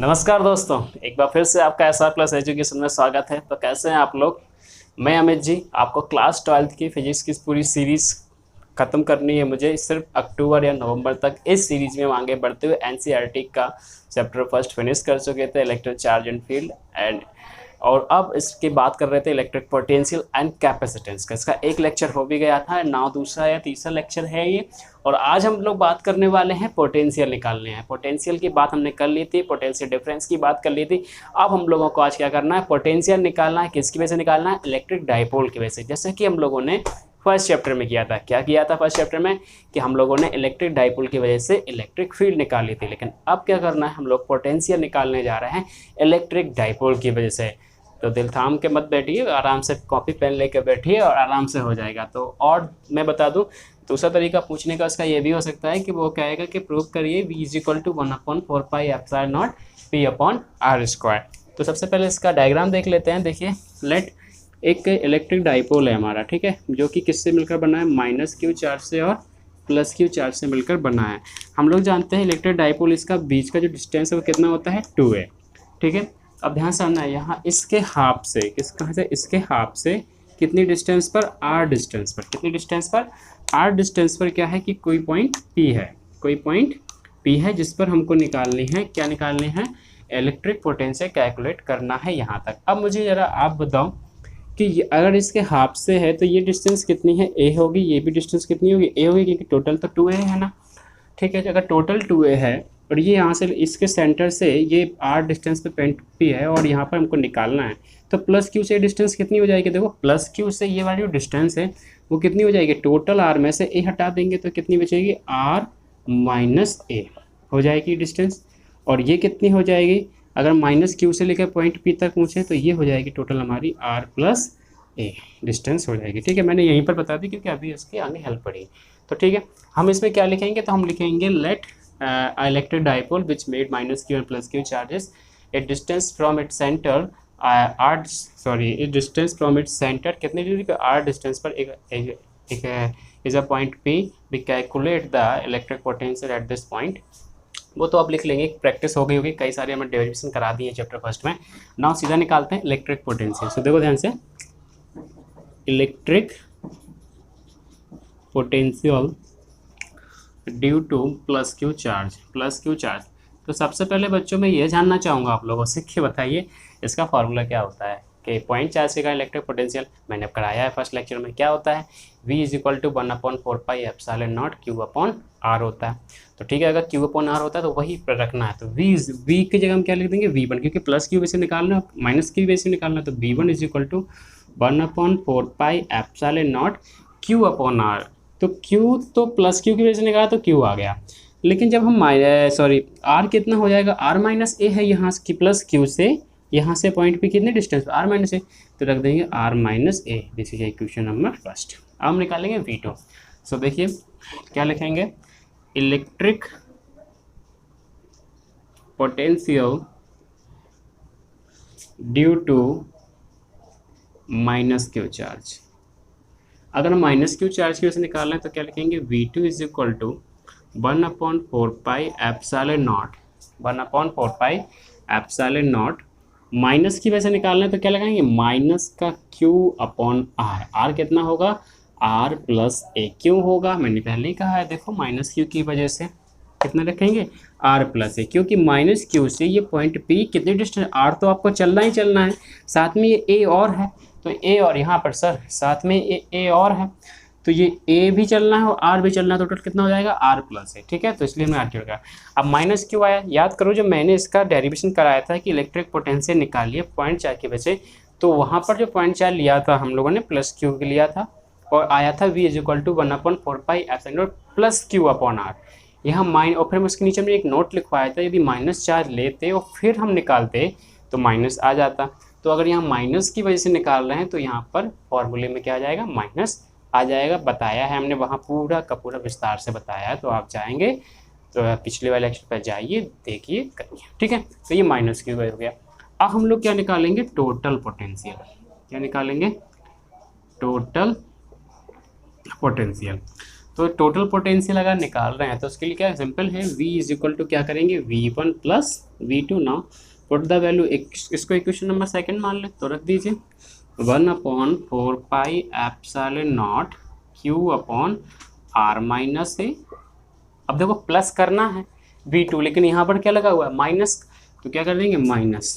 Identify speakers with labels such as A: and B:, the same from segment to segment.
A: नमस्कार दोस्तों, एक बार फिर से आपका एसआर प्लस एजुकेशन में स्वागत है। तो कैसे हैं आप लोग। मैं अमित जी, आपको क्लास 12th की फिजिक्स की पूरी सीरीज़ ख़त्म करनी है। मुझे सिर्फ अक्टूबर या नवंबर तक इस सीरीज़ में हम आगे बढ़ते हुए एनसीईआरटी का चैप्टर फर्स्ट फिनिश कर चुके थे, इलेक्ट्रिक चार्ज एंड फील्ड और अब इसकी बात कर रहे थे इलेक्ट्रिक पोटेंशियल एंड कैपेसिटेंस का। इसका एक लेक्चर हो भी गया था, नाउ दूसरा या तीसरा लेक्चर है ये। और आज हम लोग बात करने वाले हैं पोटेंशियल निकालने हैं। पोटेंशियल की बात हमने कर ली थी, पोटेंशियल डिफरेंस की बात कर ली थी। अब हम लोगों को आज क्या करना है, पोटेंशियल निकालना है। किसकी वजह से निकालना है? इलेक्ट्रिक डाइपोल की वजह से। जैसे कि हम लोगों ने फर्स्ट चैप्टर में किया था। क्या किया था फर्स्ट चैप्टर में कि हम लोगों ने इलेक्ट्रिक डाइपोल की वजह से इलेक्ट्रिक फील्ड निकाली थी। लेकिन अब क्या करना है, हम लोग पोटेंशियल निकालने जा रहे हैं इलेक्ट्रिक डाइपोल की वजह से। तो दिल थाम के मत बैठिए, आराम से कॉपी पेन लेकर बैठिए और आराम से हो जाएगा। तो और मैं बता दूं, दूसरा तरीका पूछने का उसका ये भी हो सकता है कि वो कहेगा कि प्रूव करिए v is equal to 1/4 pi epsilon naught p upon R square. तो सबसे पहले इसका डायग्राम देख लेते हैं। देखिए, लेट एक इलेक्ट्रिक डाइपोल है हमारा, ठीक है, जो कि किससे मिलकर बना है? माइनस क्यू चार्ज से और प्लस क्यू चार्ज से मिलकर बना है। हम लोग जानते हैं इलेक्ट्रिक डाइपोल, इसका बीच का जो डिस्टेंस है वो कितना होता है? 2a, ठीक है। अब ध्यान से आना है, यहाँ इसके हाफ से, कहाँ से? इसके हाफ से कितनी डिस्टेंस पर? r डिस्टेंस पर। कितनी डिस्टेंस पर? r डिस्टेंस पर क्या है कि कोई पॉइंट p है, कोई पॉइंट p है जिस पर हमको निकालनी है, क्या निकालनी है? इलेक्ट्रिक पोटेंशियल कैलकुलेट करना है यहाँ तक। अब मुझे ज़रा आप बताओ कि अगर इसके हाफ से है तो ये डिस्टेंस कितनी है? a होगी। ये भी डिस्टेंस कितनी होगी? a होगी, क्योंकि टोटल तो 2a है ना, ठीक है। अगर टोटल 2a है और ये यहाँ से इसके सेंटर से ये r डिस्टेंस पे पॉइंट p है और यहाँ पर हमको निकालना है, तो प्लस क्यू से डिस्टेंस कितनी हो जाएगी? देखो, प्लस क्यू से ये वाली जो डिस्टेंस है वो कितनी हो जाएगी? टोटल r में से a हटा देंगे तो कितनी बचेगी? r माइनस a हो जाएगी डिस्टेंस। और ये कितनी हो जाएगी? अगर माइनस क्यू से लेकर पॉइंट p तक पहुँचे तो ये हो जाएगी टोटल हमारी r प्लस a डिस्टेंस हो जाएगी, ठीक है। मैंने यहीं पर बता दी क्योंकि अभी इसकी आगे हेल्प पड़ी। तो ठीक है, हम इसमें क्या लिखेंगे? तो हम लिखेंगे let electric dipole which made minus Q and plus Q charges a distance from its centre distance from its centre कितने डिग्री पे? r डिस्टेंस पर एक is a point p। We calculate the electric potential at this point. वो तो अब लिख लेंगे, practice हो गई होगी, कई सारे हमने डेरिवेशन करा दिए चैप्टर फर्स्ट में। नाउ सीधा निकालते हैं इलेक्ट्रिक पोटेंशियल। सो देखो ध्यान से, electric potential due two plus Q charge, plus Q charge. तो सबसे पहले बच्चों में ये जानना चाहूँगा आप लोगों से कि बताइए इसका फॉर्मूला क्या होता है कि पॉइंट चार्ज का इलेक्ट्रिक पोटेंशियल मैंने अब कराया है फर्स्ट लेक्चर में। क्या होता है? v is equal to 1/4 pi epsilon naught q upon r होता है। तो ठीक है, अगर q अपॉन r होता है तो वही रखना है। तो v की जगह हम क्या लिख देंगे? v1, क्योंकि प्लस क्यू वैसे निकालना है, माइनस क्यू वैसे निकालना है। तो v1 is equal to 1/4 pi epsilon naught q upon r। तो q तो प्लस क्यू की वजह से निकाला तो q आ गया। लेकिन जब हम r कितना हो जाएगा? r माइनस a है यहाँ की, प्लस q से यहाँ से पॉइंट पे कितने डिस्टेंस पे? r माइनस a, तो रख देंगे r minus a। This is equation number first. अब हम निकालेंगे v2। सो देखिए क्या लिखेंगे? Electric potential due to minus Q charge. अगर हम माइनस क्यू चार्ज की वजह से निकाल रहे हैं तो क्या लिखेंगे? v2 is equal to 1/4 pi epsilon naught, 1/4 pi epsilon naught. Minus की वजह से निकाल रहे हैं तो क्या लगाएंगे? माइनस का q अपॉन r। r कितना होगा? r plus a। क्यों होगा? मैंने पहले ही कहा है, देखो माइनस q की वजह से कितना रखेंगे? r प्लस a, क्योंकि माइनस q से ये पॉइंट p कितनी डिस्टेंस? r तो आपको चलना ही चलना है, साथ में ये a और है, तो a और यहाँ पर सर साथ में a और है, तो ये a भी चलना है और r भी चलना है। टोटल कितना हो जाएगा? r प्लस a, ठीक है। तो इसलिए हमने r जोड़ा। अब माइनस क्यों आया? याद करो जब मैंने इसका डेरिवेशन कराया था कि इलेक्ट्रिक पोटेंशियल निकालिए पॉइंट चार्ज की वजह से, तो वहाँ पर जो पॉइंट चार्ज लिया था हम लोगों ने प्लस क्यू के लिया था और आया था v is equal to 1/4 pi epsilon naught plus Q upon r। यहाँ और फिर हम उसके नीचे में एक नोट लिखवाया था, यदि माइनस चार्ज लेते और फिर हम निकालते तो माइनस आ जाता। तो अगर यहाँ माइनस की वजह से निकाल रहे हैं तो यहाँ पर फॉर्मूले में क्या आ जाएगा? माइनस आ जाएगा। बताया है हमने वहाँ पूरा का पूरा विस्तार से बताया है, तो आप जाएंगे तो पिछले वाले लेक्चर पर जाइए, देखिए, करिए, ठीक है। तो ये माइनस क्यू हो गया। अब हम लोग क्या निकालेंगे? Total potential. क्या निकालेंगे? Total potential. तो टोटल पोटेंशियल अगर निकाल रहे हैं तो उसके लिए क्या सिंपल है, V इज इक्वल टू क्या करेंगे, V1 plus V2। Now put the value, इसको इक्वेशन नंबर सेकंड मान ले तो रख दीजिए 1/4 pi epsilon naught Q upon R minus A. अब देखो प्लस करना है V2, लेकिन यहाँ पर क्या लगा हुआ है माइनस, तो क्या कर देंगे minus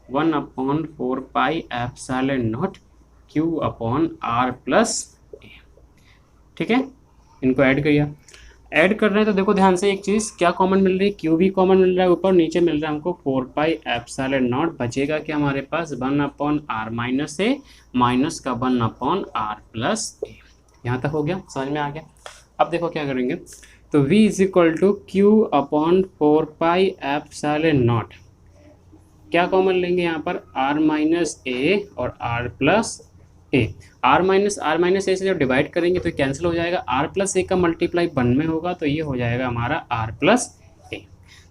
A: 1/4 pi epsilon naught Q upon R plus A. ठीक है, इनको ऐड करिए। ऐड कर रहे हैं तो देखो ध्यान से एक चीज़ क्या कॉमन मिल रही है, Q भी कॉमन मिल रहा है, ऊपर नीचे मिल रहा है हमको 4 पाई एप्सिलॉन नॉट, बचेगा क्या हमारे पास 1/R माइनस ए, माइनस का 1/R प्लस ए। यहाँ तक हो गया, समझ में आ गया। अब देखो क्या करेंगे, तो V is equal to Q upon 4 pi epsilon naught, क्या कॉमन लेंगे यहाँ पर R माइनस ए और R plus A. R minus A से जब डिवाइड करेंगे तो कैंसिल हो जाएगा, R प्लस ए का मल्टीप्लाई 1 में होगा तो ये हो जाएगा हमारा R प्लस ए।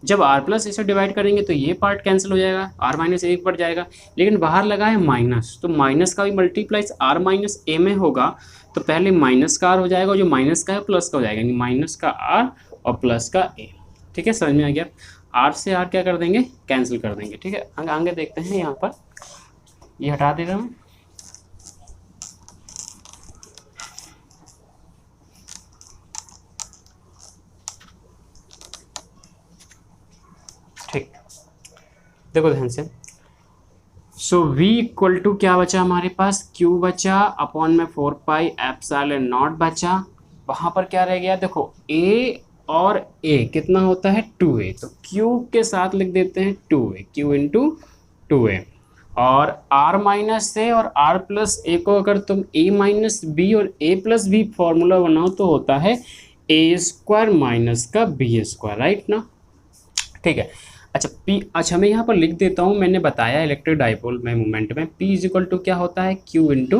A: जब R प्लस ए से डिवाइड करेंगे तो ये पार्ट कैंसिल हो जाएगा, R माइनस ए बढ़ जाएगा, लेकिन बाहर लगा है माइनस, तो माइनस का भी मल्टीप्लाई R माइनस ए में होगा, तो पहले माइनस का R हो जाएगा, जो माइनस का है प्लस का हो जाएगा, यानी माइनस का R और प्लस का ए। ठीक है, समझ में आ गया। R से R क्या कर देंगे, कैंसिल कर देंगे। ठीक है, आगे देखते हैं, यहाँ पर ये हटा दे रहा हूँ। ठीक, देखो ध्यान से, सो V इक्वल टू क्या बचा हमारे पास, Q बचा अपॉन में 4 पाई एप्सिलॉन नॉट बचा, वहाँ पर क्या रह गया, देखो A और A कितना होता है 2A, तो Q के साथ लिख देते हैं 2A, Q इंटू 2A, और R माइनस ए और R प्लस ए को अगर तुम A माइनस बी और A प्लस बी फॉर्मूला बनाओ तो होता है A स्क्वायर माइनस का B स्क्वायर, राइट ना। ठीक है, अच्छा मैं यहाँ पर लिख देता हूँ, मैंने बताया इलेक्ट्रिक डाइपोल में मोमेंट में P इज इक्वल टू क्या होता है, Q इंटू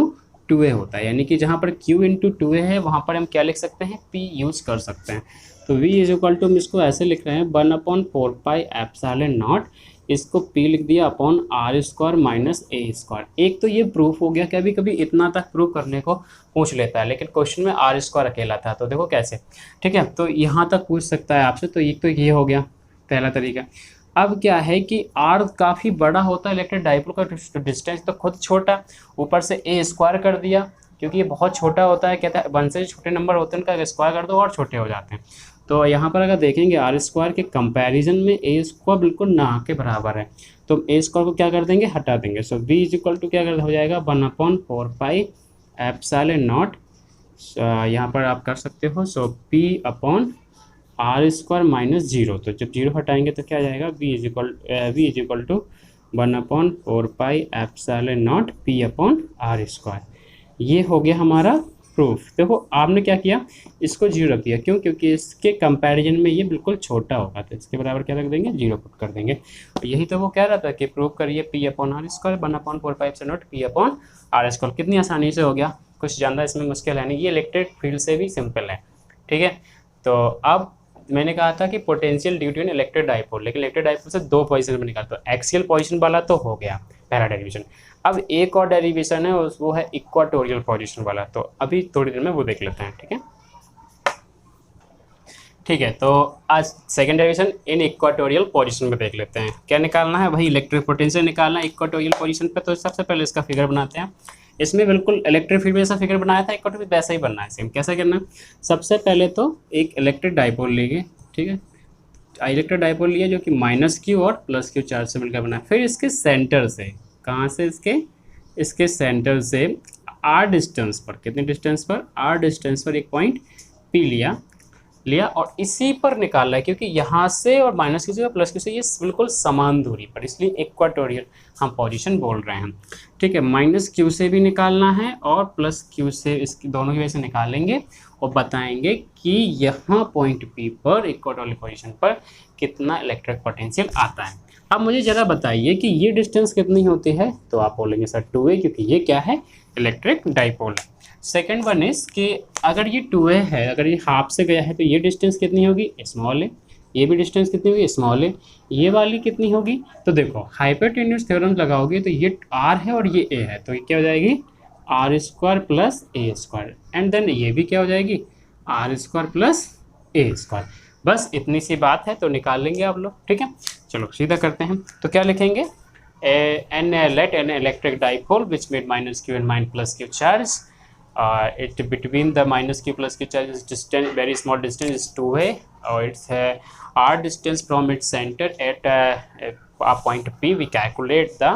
A: 2A होता है, यानी कि जहाँ पर Q इंटू 2A है वहाँ पर हम क्या लिख सकते हैं, P यूज़ कर सकते हैं। तो V इज इक्वल टू हम इसको ऐसे लिख रहे हैं 1/4 पाई एप्सिलॉन नॉट, इसको P लिख दिया अपॉन R स्क्वायर माइनस ए स्क्वायर। एक तो ये प्रूफ हो गया, कभी कभी इतना तक प्रूफ करने को पूछ लेता है, लेकिन क्वेश्चन में R स्क्वायर अकेला था, तो देखो कैसे। ठीक है, तो यहाँ तक पूछ सकता है आपसे, तो ये हो गया पहला तरीका। अब क्या है कि R काफ़ी बड़ा होता है, इलेक्ट्रिक डाइपोल का डिस्टेंस तो खुद छोटा, ऊपर से ए स्क्वायर कर दिया, क्योंकि ये बहुत छोटा होता है, कहता है 1 से छोटे नंबर होते हैं उनका स्क्वायर कर दो और छोटे हो जाते हैं। तो यहाँ पर अगर देखेंगे R स्क्वायर के कंपैरिजन में ए स्क्वायर बिल्कुल ना के बराबर है, तो ए स्क्वायर को क्या कर देंगे, हटा देंगे। सो V इज इक्वल टू क्या कर हो जाएगा 1/4 पाई एप्सिलॉन नॉट, यहाँ पर आप कर सकते हो, सो P upon R square minus 0, तो जब 0 हटाएंगे तो क्या आ जाएगा, V is equal to 1/4 pi epsilon naught P upon R square. ये हो गया हमारा प्रूफ। देखो आपने क्या किया, इसको 0 रख दिया, क्यों, क्योंकि इसके कंपैरिजन में ये बिल्कुल छोटा होगा, तो इसके बराबर क्या रख देंगे, 0 पुट कर देंगे। यही तो वो कह रहा था कि प्रूफ करिए P upon R square 1/4 pi epsilon naught P upon R square. कितनी आसानी से हो गया, कुछ ज़्यादा इसमें मुश्किल है नहीं, ये इलेक्ट्रिक फील्ड से भी सिंपल है। ठीक है, तो अब मैंने कहा था कि potential due to an electric dipole, लेकिन इलेक्ट्रिक डाइपोल से 2 पोजीशन में निकालते, तो एक्सियल पोजीशन वाला तो हो गया पहला डेरिवेशन। अब एक और डेरिवेशन है, वो है इक्वाटोरियल पोजीशन वाला, तो अभी थोड़ी देर में वो देख लेते हैं। ठीक है, तो आज सेकंड डेरिवेशन इन इक्वाटोरियल पोजीशन में देख लेते हैं। क्या निकालना है भाई, इलेक्ट्रिक पोटेंशियल निकालना है इक्वाटोरियल पोजीशन पे। तो सबसे पहले इसका फिगर बनाते हैं। इसमें बिल्कुल इलेक्ट्रिक फील्ड में जैसा फिगर बनाया था इक्वाटोरियल वैसा ही बनना है सेम। कैसा करना है, सबसे पहले तो एक इलेक्ट्रिक डाइपोल लेंगे। ठीक है, इलेक्ट्रिक डाइपोल लिया जो कि -Q और +Q चार्ज से मिलकर बना है। फिर इसके सेंटर से, कहाँ से, इसके सेंटर से R डिस्टेंस पर, कितने डिस्टेंस पर, R डिस्टेंस पर एक पॉइंट P लिया और इसी पर निकाला है, क्योंकि यहाँ से और -Q से और +Q से ये बिल्कुल समान दूरी पर, इसलिए इक्वाटोरियल हम पोजीशन बोल रहे हैं। ठीक है, -Q से भी निकालना है और +Q से, इसकी दोनों की वजह से निकालेंगे और बताएंगे कि यहाँ पॉइंट P पर इक्वाटोरियल पोजीशन पर कितना इलेक्ट्रिक पोटेंशियल आता है। अब मुझे ज़रा बताइए कि ये डिस्टेंस कितनी होती है, तो आप बोलेंगे सर 2A, क्योंकि ये क्या है, इलेक्ट्रिक डाइपोल है। सेकेंड वन इज कि अगर ये 2A है, अगर ये हाफ से गया है तो ये डिस्टेंस कितनी होगी, स्मॉल है। ये भी डिस्टेंस कितनी होगी, स्मॉल है। ये वाली कितनी होगी, तो देखो हाइपोटेन्यूज थ्योरम लगाओगे तो ये R है और ये A है, तो ये क्या हो जाएगी, R² + A², एंड देन ये भी क्या हो जाएगी, R square plus A square. बस इतनी सी बात है, तो निकाल लेंगे आप लोग, ठीक है। चलो सीधा करते हैं, तो क्या लिखेंगे, an let an electric dipole which made minus Q and mine plus Q charge, it between the minus q plus q charge is distance, very small distance is 2a, or it's r distance from its center at a point p, we calculate the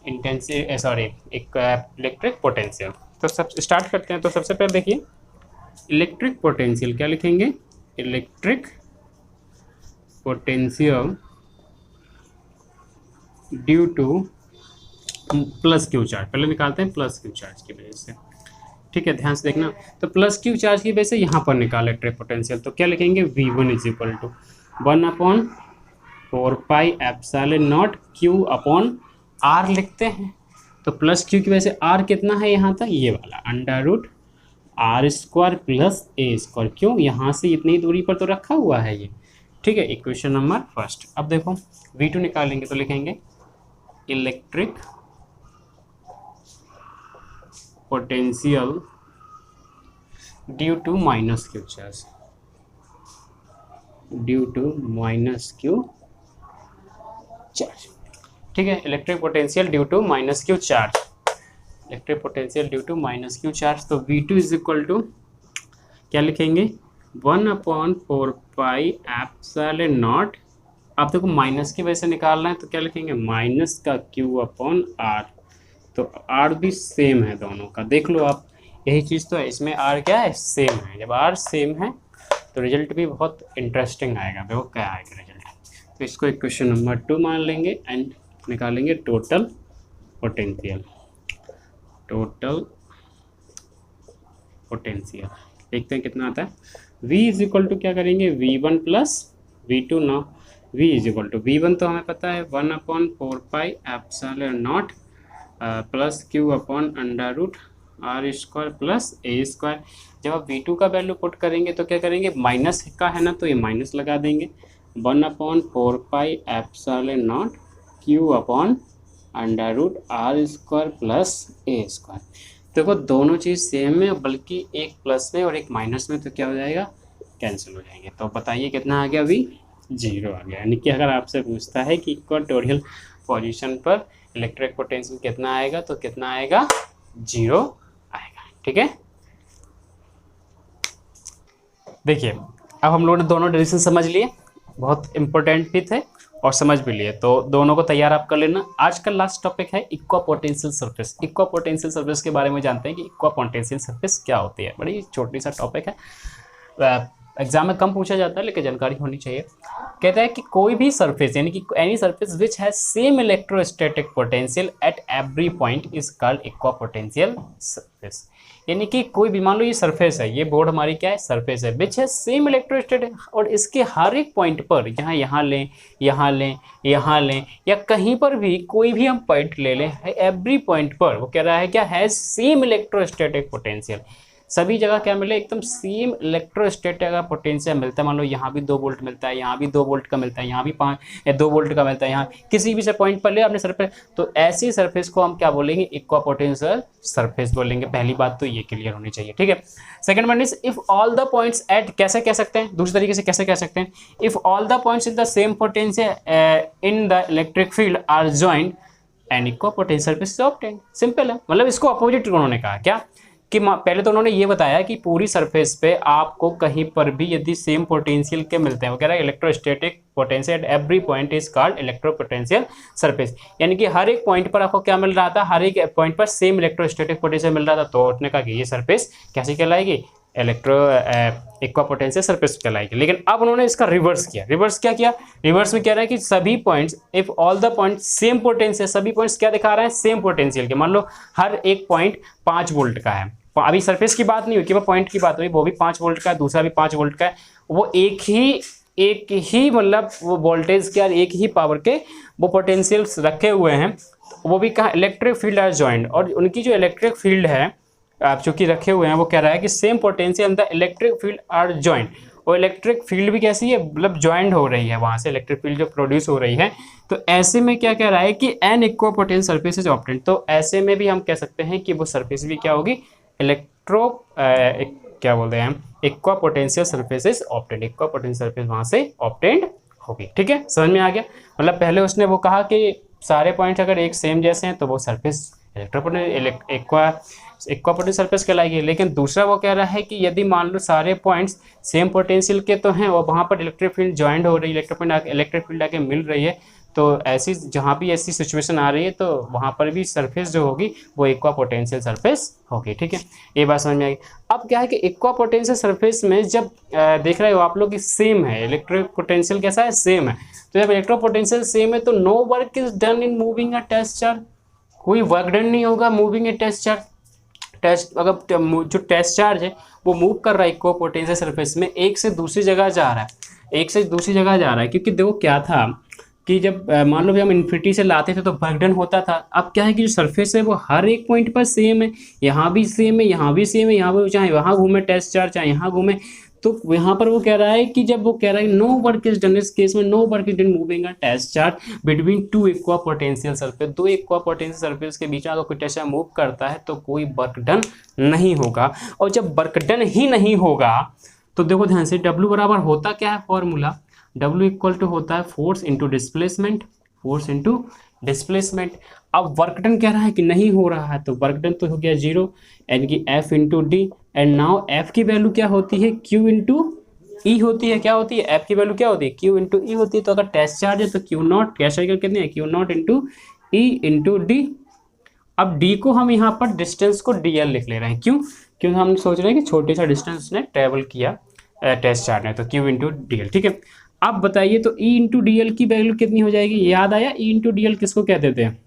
A: intensity sorry electric potential। तो सब start करते हैं। तो सबसे पहले देखिए electric potential क्या लिखेंगे, electric potential due two plus Q charge, पहले निकालते हैं प्लस क्यू चार्ज की वजह से, ठीक है, ध्यान से देखना। तो प्लस क्यू चार्ज की वजह से यहाँ पर निकाल इलेक्ट्रिक पोटेंशियल, तो क्या लिखेंगे, V1 is equal to 1/4 pi epsilon naught Q upon R लिखते हैं। तो प्लस क्यू की वजह से आर कितना है यहाँ तक, ये वाला under root R square plus A square, क्यों, यहाँ से इतनी दूरी पर तो रखा हुआ है ये, ठीक है। Equation number first. अब देखो V2 निकालेंगे, तो लिखेंगे electric potential due to minus Q charge, due to minus Q charge, ठीक है। Electric potential due to minus Q charge, electric potential due to minus Q charge. तो V2 इज इक्वल टू क्या लिखेंगे, 1/4 pi epsilon not, आप देखो minus की वजह से निकालना है, तो क्या लिखेंगे, माइनस का क्यू अपॉन आर, तो आर भी सेम है दोनों का, देख लो आप, यही चीज़ तो है, इसमें आर क्या है, सेम है। जब आर सेम है तो रिजल्ट भी बहुत इंटरेस्टिंग आएगा, देखो क्या आएगा रिजल्ट। तो इसको इक्वेशन नंबर 2 मान लेंगे एंड निकालेंगे टोटल पोटेंशियल, टोटल पोटेंशियल देखते हैं कितना आता है। V इज इक्वल टू क्या करेंगे, V1 प्लस V2 ना, V is equal to V1 तो हमें पता है 1/4 pi epsilon naught plus Q upon under root R square plus A square. जब आप V2 का वैल्यू पुट करेंगे तो क्या करेंगे, माइनस का है ना, तो ये माइनस लगा देंगे, 1/4 pi epsilon naught Q upon under root R square plus A square. देखो दोनों चीज़ सेम है, बल्कि एक प्लस में और एक माइनस में, तो क्या हो जाएगा, कैंसिल हो जाएंगे। तो बताइए कितना आ गया, V 0 आ गया। यानी कि अगर आपसे पूछता है कि इक्वाटोरियल पोजीशन पर इलेक्ट्रिक पोटेंशियल कितना आएगा, तो कितना आएगा, 0 आएगा, ठीक है। देखिए अब हम लोगों ने दोनों डायरेक्शन समझ लिए, बहुत इंपॉर्टेंट भी थे और समझ भी लिए, तो दोनों को तैयार आप कर लेना। आज का लास्ट टॉपिक है इक्वा पोटेंशियल सरफेस। इक्वा पोटेंशियल सरफेस के बारे में जानते हैं कि इक्वा पोटेंशियल सरफेस क्या होती है। बड़ी छोटी सा टॉपिक है, एग्जाम में कम पूछा जाता है लेकिन जानकारी होनी चाहिए। कहता है कि कोई भी सरफेस, यानी कि any surface which has same electrostatic potential at every point is called इक्वा potential surface. यानी कि कोई भी, मान लो ये सरफेस है, ये बोर्ड हमारी क्या है, सरफेस है, विच है सेम इलेक्ट्रोस्टैटिक, और इसके हर एक पॉइंट पर, यहाँ लें, यहाँ लें, यहाँ लें, या कहीं पर भी कोई भी हम पॉइंट ले लें, एवरी पॉइंट पर वो कह रहा है क्या, हैज सेम इलेक्ट्रोस्टैटिक पोटेंशियल। सभी जगह क्या मिले, एकदम सेम इलेक्ट्रोस्टैटिक का पोटेंशियल मिलता है। मान लो यहाँ भी 2 वोल्ट मिलता है, यहाँ भी 2 वोल्ट का मिलता है, यहाँ भी 2 वोल्ट का मिलता है, यहाँ किसी भी से पॉइंट पर ले अपने सरफेस, तो ऐसी सरफेस को हम क्या बोलेंगे, इक्वा पोटेंशियल सरफेस बोलेंगे। पहली बात तो ये क्लियर होनी चाहिए, ठीक है। Second one is if all the points at, कैसे कह सकते हैं, दूसरे तरीके से कैसे कह सकते हैं, if all the points in the same potential in the electric field are joint and equipotential surface is obtained. Simple है, मतलब इसको अपोजिट उन्होंने कहा क्या, कि पहले तो उन्होंने ये बताया कि पूरी सरफेस पे आपको कहीं पर भी यदि सेम पोटेंशियल के मिलते हैं, वो कह रहा है electrostatic potential at every point is called electro potential surface. यानी कि हर एक पॉइंट पर आपको क्या मिल रहा था, हर एक पॉइंट पर सेम इलेक्ट्रोस्टैटिक पोटेंशियल मिल रहा था, तो उसने कहा कि ये सरफेस कैसी कहलाएगी, इक्वा पोटेंशियल सरफेस कहलाएगी। लेकिन अब उन्होंने इसका रिवर्स किया। रिवर्स क्या किया, रिवर्स में कह रहा है कि सभी points, if all the points same potential, सभी पॉइंट्स क्या दिखा रहे हैं, सेम पोटेंशियल के। मान लो हर एक पॉइंट 5 वोल्ट का है, अभी सरफेस की बात नहीं हुई, केवल पॉइंट की बात हुई, वो भी 5 वोल्ट का है, दूसरा भी 5 वोल्ट का है, वो एक ही मतलब वो वोल्टेज के और एक ही पावर के वो पोटेंशियल्स रखे हुए हैं, वो भी कहाँ, इलेक्ट्रिक फील्ड आर जॉइंट, और उनकी जो इलेक्ट्रिक फील्ड है आप चूंकि रखे हुए हैं, वो कह रहा है कि same potential the electric field are joint, और इलेक्ट्रिक फील्ड भी कैसी है, मतलब ज्वाइंट हो रही है, वहाँ से इलेक्ट्रिक फील्ड जो प्रोड्यूस हो रही है। तो ऐसे में क्या कह रहा है कि an equipotential surface is obtained. तो ऐसे में भी हम कह सकते हैं कि वो सरफेस भी क्या होगी, इलेक्ट्रो क्या बोलते हैं हम, aqua potential surface is obtained, aqua potential surface वहाँ से ऑब्टेंड होगी। ठीक है, समझ में आ गया। मतलब पहले उसने वो कहा कि सारे पॉइंट अगर एक सेम जैसे हैं तो वो सरफेस एक्वा पोटेंशियल सरफेस कहलाएगी। लेकिन दूसरा वो कह रहा है कि यदि मान लो सारे पॉइंट्स सेम पोटेंशियल के तो हैं और वहाँ पर इलेक्ट्रिक फील्ड ज्वाइंट हो रही है, इलेक्ट्रिक फील्ड आके मिल रही है, तो ऐसी जहाँ भी ऐसी सिचुएशन आ रही है तो वहाँ पर भी सरफेस जो होगी वो एक्वा पोटेंशियल सरफेस होगी। ठीक है, ये बात समझ में आई। अब क्या है कि एक्वा पोटेंशियल सरफेस में जब देख रहे हो आप लोग कि सेम है, इलेक्ट्रिक पोटेंशियल कैसा है, सेम है। तो जब इलेक्ट्रो पोटेंशियल सेम है तो no work is done in moving a test charge, कोई वर्क डन नहीं होगा मूविंग ए टेस्ट चार्ज। अगर जो टेस्ट चार्ज है वो मूव कर रहा है इक्वा पोटेंशियल सरफेस में, एक से दूसरी जगह जा रहा है, क्योंकि देखो क्या था कि जब मान लो हम इन्फिनिटी से लाते थे तो वर्क डन होता था। अब क्या है कि जो सरफेस है वो हर एक पॉइंट पर सेम है, यहाँ भी सेम है, यहाँ भी सेम है, यहाँ पर चाहे वहाँ घूमे टेस्ट चार्ज चाहे यहाँ घूमे, तो यहाँ पर वो कह रहा है कि जब वो कह रहा है नो वर्क इज डन, इस केस में no work is done moving a test charge between two equipotential surface, दो इक्वा पोटेंशियल सरफेस के बीच में अगर कोई टेस्ट चार्ज मूव करता है तो कोई वर्क डन नहीं होगा। और जब वर्क डन ही नहीं होगा तो देखो ध्यान से, W बराबर होता क्या है फॉर्मूला, W इक्वल टू होता है force into displacement, force into displacement. अब वर्क डन कह रहा है कि नहीं हो रहा है तो वर्क डन तो हो गया 0, यानी कि F into D. And now F की वैल्यू क्या होती है, Q इंटू ई होती है। क्या होती है, F की वैल्यू क्या होती है, Q इंटू ई होती है। तो अगर टेस्ट चार्ज है तो Q नॉट, टेस्ट चार्ज कितने हैं, Q not into E into D. अब D को हम यहाँ पर डिस्टेंस को DL लिख ले रहे हैं, क्यों, क्योंकि हम सोच रहे हैं कि छोटे सा डिस्टेंस ने ट्रेवल किया टेस्ट चार्ज है, तो Q इंटू डी एल। ठीक है, अब बताइए तो E इंटू डी एल की वैल्यू कितनी हो जाएगी, याद आया, E इंटू डी एल किसको कह देते हैं,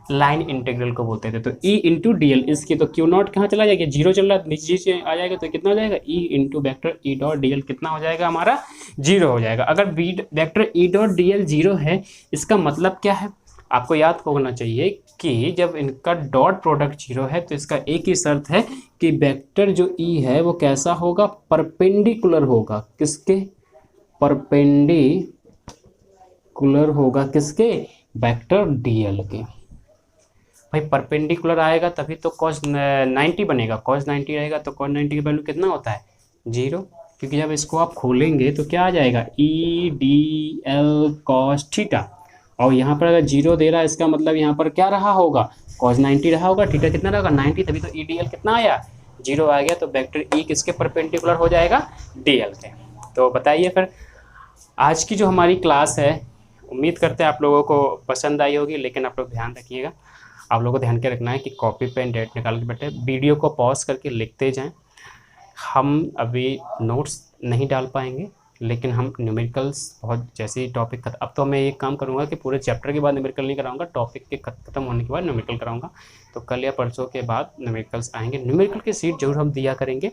A: लाइन इंटीग्रल को बोलते थे। तो E इंटू डी एल, इसकी तो Q नॉट कहाँ चला जाएगा, 0 चल रहा है, नीचे आ जाएगा तो कितना हो जाएगा, E into vector E dot D L कितना हो जाएगा हमारा, 0 हो जाएगा। अगर vector E dot D L 0 है, इसका मतलब क्या है, आपको याद होना चाहिए कि जब इनका डॉट प्रोडक्ट 0 है तो इसका एक ही शर्त है कि वेक्टर जो E है वो कैसा होगा, परपेंडिकुलर होगा, किसके, परपेंडिकुलर होगा किसके, वेक्टर DL के। भाई परपेंडिकुलर आएगा तभी तो cos 90 बनेगा, cos 90 रहेगा तो cos 90 की वैल्यू कितना होता है, 0, क्योंकि जब इसको आप खोलेंगे तो क्या आ जाएगा, EDL cos थीटा। और यहाँ पर अगर 0 दे रहा है इसका मतलब यहाँ पर क्या रहा होगा, cos 90 रहा होगा, थीटा कितना रहेगा 90, तभी तो EDL कितना आया, 0 आ गया। तो वेक्टर E किसके परपेंडिकुलर हो जाएगा, DL के। तो बताइए फिर आज की जो हमारी क्लास है, उम्मीद करते हैं आप लोगों को पसंद आई होगी। लेकिन आप लोग ध्यान रखिएगा, आप लोगों को ध्यान के रखना है कि कॉपी पेन डेट निकाल के बैठे, वीडियो को पॉज करके लिखते जाएं। हम अभी नोट्स नहीं डाल पाएंगे, लेकिन हम न्यूमेरिकल्स बहुत जैसे ही टॉपिक अब तो मैं एक काम करूंगा कि पूरे चैप्टर के बाद न्यूमेरिकल नहीं कराऊंगा, टॉपिक के खत्म होने के बाद न्यूमेरिकल कराऊंगा। तो कल या परसों के बाद न्यूमेरिकल्स आएंगे। न्यूमेरिकल की सीट जरूर हम दिया करेंगे,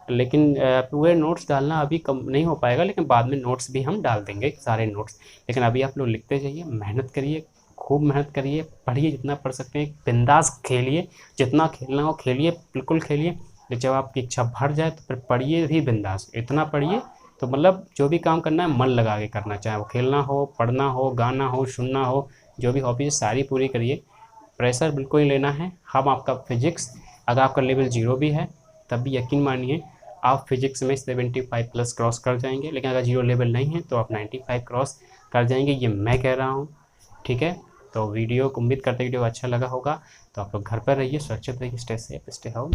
A: लेकिन पूरे नोट्स डालना अभी कम नहीं हो पाएगा, लेकिन बाद में नोट्स भी हम डाल देंगे, सारे नोट्स। लेकिन अभी आप लोग लिखते जाइए, मेहनत करिए, खूब मेहनत करिए, पढ़िए जितना पढ़ सकते हैं, बिंदास खेलिए, जितना खेलना हो खेलिए, बिल्कुल खेलिए। जब आपकी इच्छा भर जाए तो फिर पढ़िए भी बिंदास, इतना पढ़िए तो मतलब जो भी काम करना है मन लगा के करना, चाहे वो खेलना हो, पढ़ना हो, गाना हो, सुनना हो, जो भी हॉबीज सारी पूरी करिए। प्रेशर बिल्कुल नहीं लेना है। हम आपका फिजिक्स, अगर आपका लेवल 0 भी है तब भी यकीन मानिए आप फिजिक्स में 75 प्लस क्रॉस कर जाएंगे। लेकिन अगर 0 लेवल नहीं है तो आप 95 क्रॉस कर जाएंगे, ये मैं कह रहा हूँ। ठीक है, तो वीडियो को उम्मीद करते वीडियो अच्छा लगा होगा। तो आप लोग घर पर रहिए, सुरक्षित रहिए, स्टे सेफ, स्टे होम।